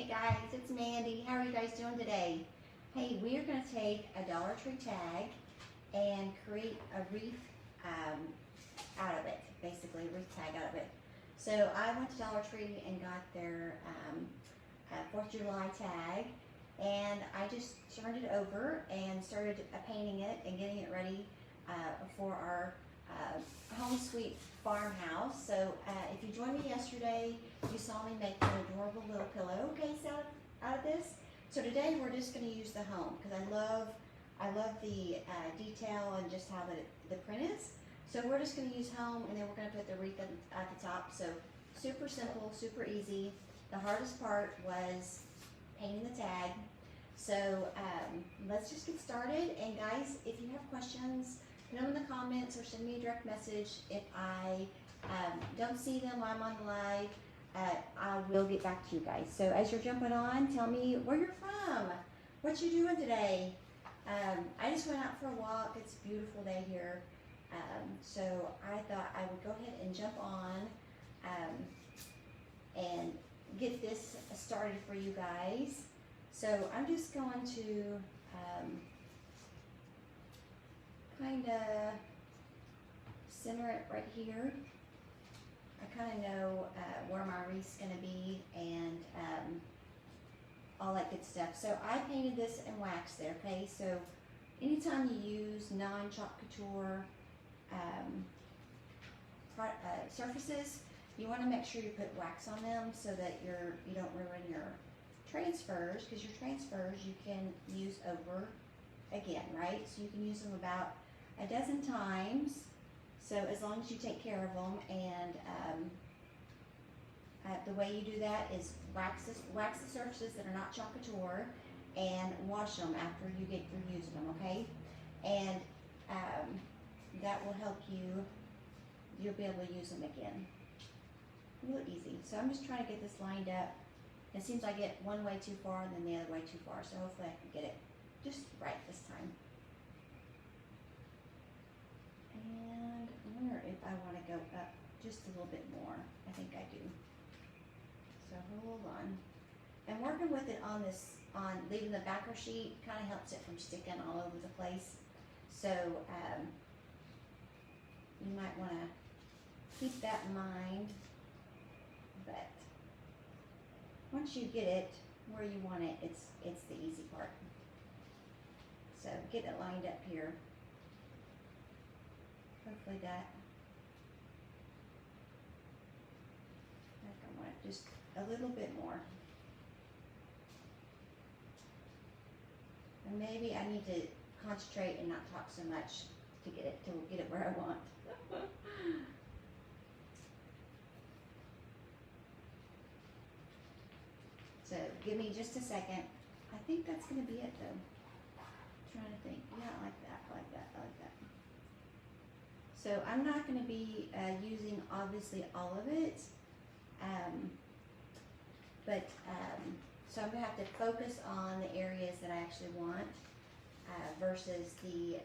Hey guys, it's Mandy. How are you guys doing today? Hey, we are going to take a Dollar Tree tag and create a wreath out of it, basically a wreath tag out of it. So I went to Dollar Tree and got their 4th of July tag, and I just turned it over and started painting it and getting it ready for our home sweet farmhouse. So if you joined me yesterday, you saw me make an adorable little pillowcase out of this. So today we're just going to use the home because I love the detail and just how the print is. So we're just going to use home, and then we're going to put the wreath at the top. So super simple, super easy. The hardest part was painting the tag. So let's just get started. And guys, if you have questions, put them in the comments or send me a direct message. If I don't see them while I'm on the live, I will get back to you guys. So as you're jumping on, tell me where you're from, what you doing today. I just went out for a walk. It's a beautiful day here. So I thought I would go ahead and jump on and get this started for you guys. So I'm just going to kind of center it right here. I kind of know where my wreath's going to be and all that good stuff. So I painted this in wax there, okay? So anytime you use non-Chalk Couture surfaces, you want to make sure you put wax on them so that you don't ruin your transfers, because your transfers you can use over again, right? So you can use them about a dozen times. So as long as you take care of them, and the way you do that is wax the surfaces that are not Chalk Couture and wash them after you get through using them, okay? And that will help you. You'll be able to use them again. Real easy. So I'm just trying to get this lined up. It seems I get one way too far and then the other way too far. So hopefully I can get it just right this time. And I wonder if I want to go up just a little bit more. I think I do. So hold on. And working with it on leaving the backer sheet kind of helps it from sticking all over the place. So you might want to keep that in mind. But once you get it where you want it, it's the easy part. So get it lined up here. Hopefully that. I think I want it just a little bit more. And maybe I need to concentrate and not talk so much to get it where I want. So give me just a second. I think that's going to be it though. Trying to think. Yeah, I like that. I like that. I like that. So I'm not going to be using obviously all of it, so I'm going to have to focus on the areas that I actually want versus the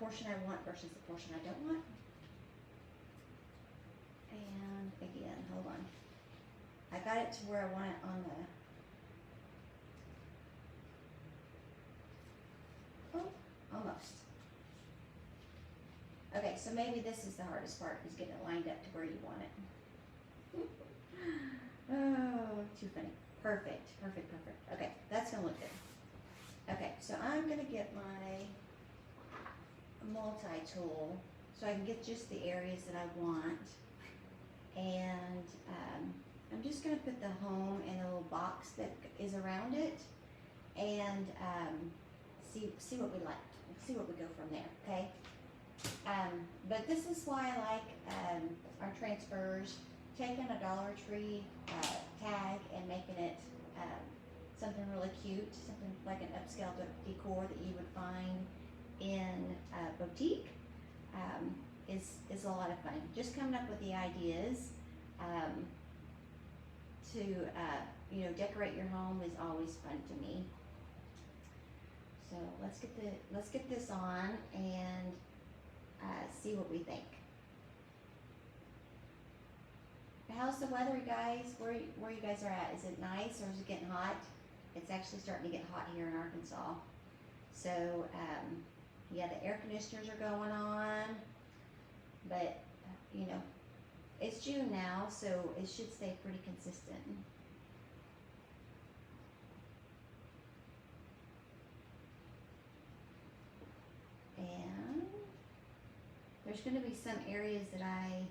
portion I want versus the portion I don't want. And again, hold on. I got it to where I want it on the, almost. Okay, so maybe this is the hardest part, is getting it lined up to where you want it. Oh, too funny. Perfect, perfect, perfect. Okay, that's gonna look good. Okay, so I'm gonna get my multi-tool so I can get just the areas that I want. And I'm just gonna put the home in a little box that is around it, and see what we like, see what we go from there, okay? But this is why I like our transfers, taking a Dollar Tree tag and making it something really cute, something like an upscale decor that you would find in a boutique, is a lot of fun. Just coming up with the ideas to decorate your home is always fun to me. So let's get this on and see what we think. How's the weather, guys? Where you guys are at? Is it nice or is it getting hot? It's actually starting to get hot here in Arkansas. So, yeah, the air conditioners are going on, but, you know, it's June now, so it should stay pretty consistent. And there's going to be some areas that I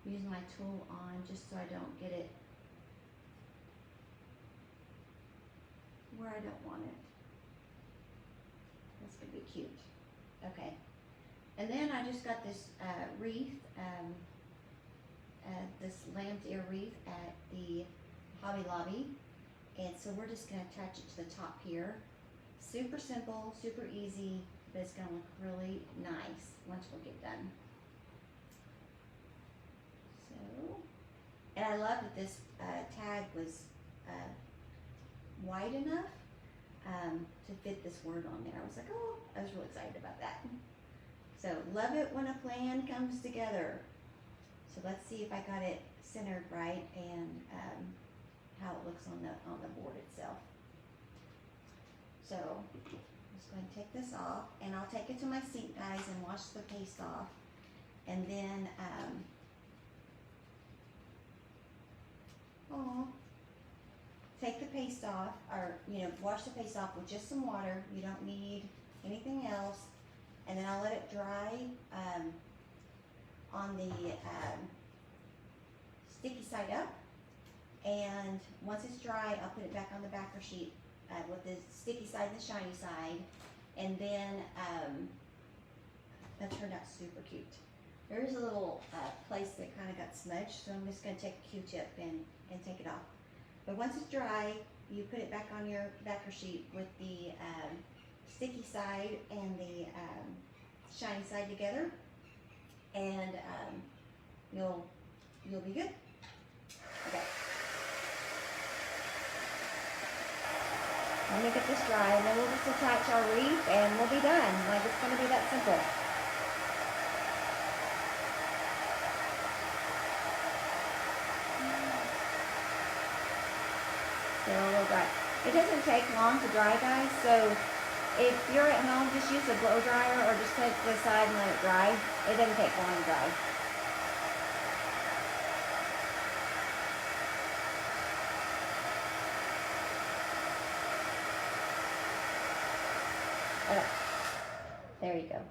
use my tool on just so I don't get it where I don't want it. That's going to be cute. Okay. And then I just got this wreath, this lamb's ear wreath at the Hobby Lobby. And so we're just going to attach it to the top here. Super simple, super easy, but it's going to look really nice once we get done. So, and I love that this tag was wide enough to fit this word on there. I was like, oh, I was really excited about that. So, love it when a plan comes together. So let's see if I got it centered right and how it looks on the board itself. So I'm just going to take this off, and I'll take it to my sink, guys, and wash the paste off, and then take the paste off, or wash the paste off with just some water. You don't need anything else, and then I'll let it dry on the sticky side up, and once it's dry, I'll put it back on the backer sheet with the sticky side and the shiny side, and then that turned out super cute. There's a little place that kind of got smudged, so I'm just going to take a Q-tip and take it off. But once it's dry, you put it back on your backer sheet with the sticky side and the shiny side together, and you'll be good. Okay. Let me get this dry, and then we'll just attach our wreath, and we'll be done. Like, it's going to be that simple. So we'll dry. It doesn't take long to dry, guys, so if you're at home, just use a blow dryer or just put it to the side and let it dry. It doesn't take long to dry. Okay. There you go.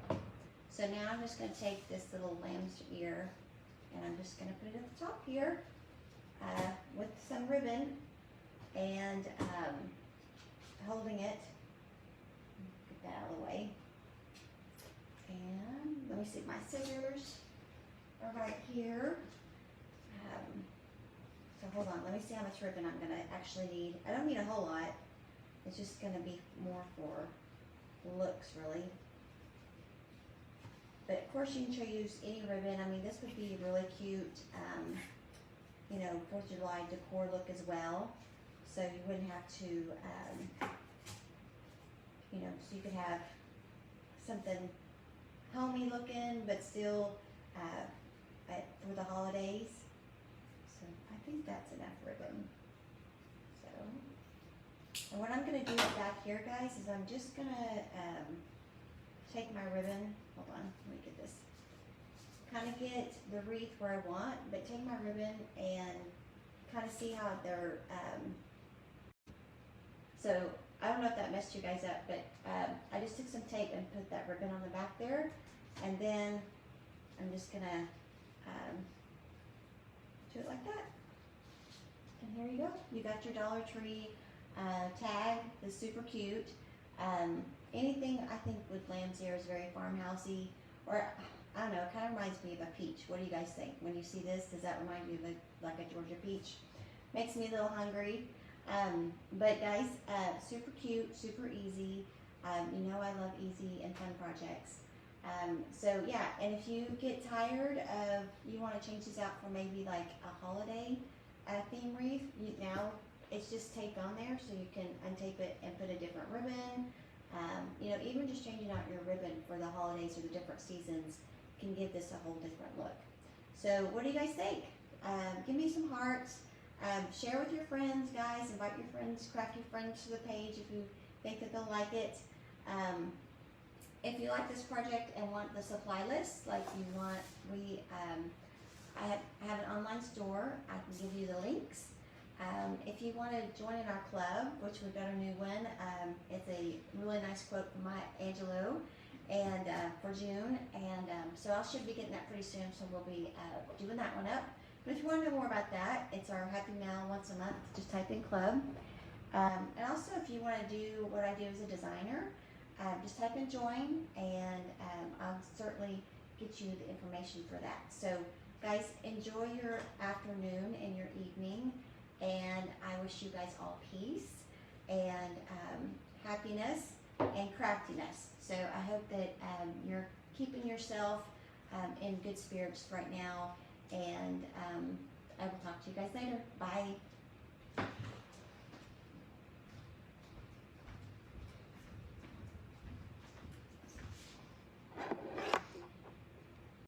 So now I'm just going to take this little lamb's ear, and I'm just going to put it at the top here with some ribbon, and holding it. Get that out of the way. And let me see, my scissors are right here. So hold on, let me see how much ribbon I'm going to actually need. I don't need a whole lot. It's just going to be more for looks, really. But of course you can use any ribbon. I mean, this would be really cute, 4th of July decor look as well. So you wouldn't have to, so you could have something homey looking, but still for the holidays. So I think that's enough ribbon. So, and what I'm going to do back here, guys, is I'm just going to take my ribbon. Hold on, let me get this. Kind of get the wreath where I want, but take my ribbon and kind of see how they're, so I don't know if that messed you guys up, but I just took some tape and put that ribbon on the back there, and then I'm just gonna do it like that. And here you go. You got your Dollar Tree tag. It's super cute. Anything I think with lamb's ear is very farmhousey, or I don't know, it kind of reminds me of a peach. What do you guys think? When you see this, does that remind you of like a Georgia peach? Makes me a little hungry. But guys, super cute, super easy. You know I love easy and fun projects. So yeah, and if you get tired of, you want to change these out for maybe like a holiday theme wreath, now it's just taped on there, so you can untape it and put a different ribbon. Even just changing out your ribbon for the holidays or the different seasons can give this a whole different look. So what do you guys think? Give me some hearts. Share with your friends, guys. Invite your friends, crafty friends to the page if you think that they'll like it. If you like this project and want the supply list, like you want, I have an online store. I can give you the links. If you want to join in our club, which we've got a new one, it's a really nice quote from Maya Angelou, and for June, and so I should be getting that pretty soon. So we'll be doing that one up. But if you want to know more about that, it's our Happy Mail once a month. Just type in club. And also, if you want to do what I do as a designer, just type in join, and I'll certainly get you the information for that. So, guys, enjoy your afternoon and your evening, and I wish you guys all peace and happiness and craftiness. So I hope that you're keeping yourself in good spirits right now, and I will talk to you guys later. Bye.